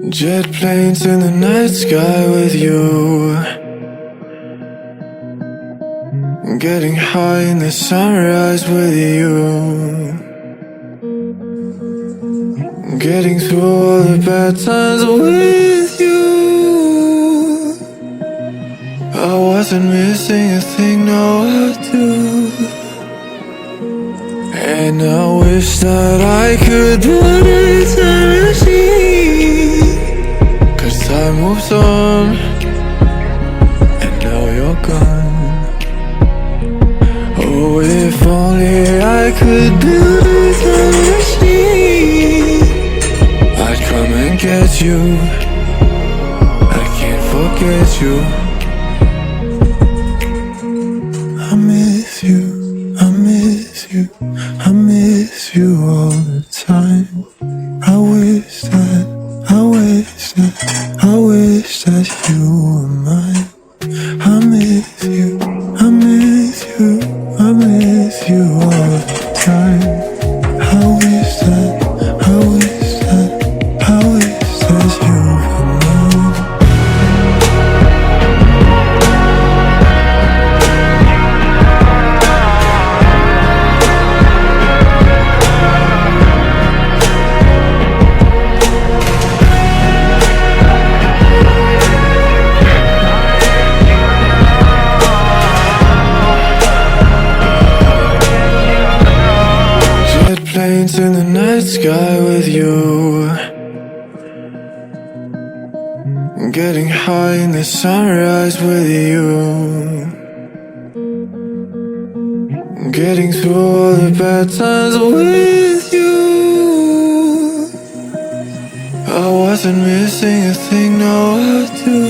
Jet planes in the night sky with you, getting high in the sunrise with you, getting through all the bad times with you. I wasn't missing a thing, no I do. And I wish that I could put a time machine, 'cause time moves on, and now you're gone. Oh, if only I could build a time machine, I'd come and get you. I can't forget you. I miss you, I miss you, I miss you all the time. I wish that you were mine. I miss you, I miss you, I miss you all the time. I wish that you were mine. Planes in the night sky with you, getting high in the sunrise with you, getting through all the bad times with you. I wasn't missing a thing, no I do.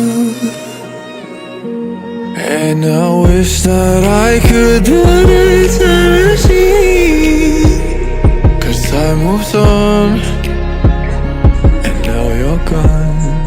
And I wish that I could put a time machine, 'cause time moves on, and now you're gone.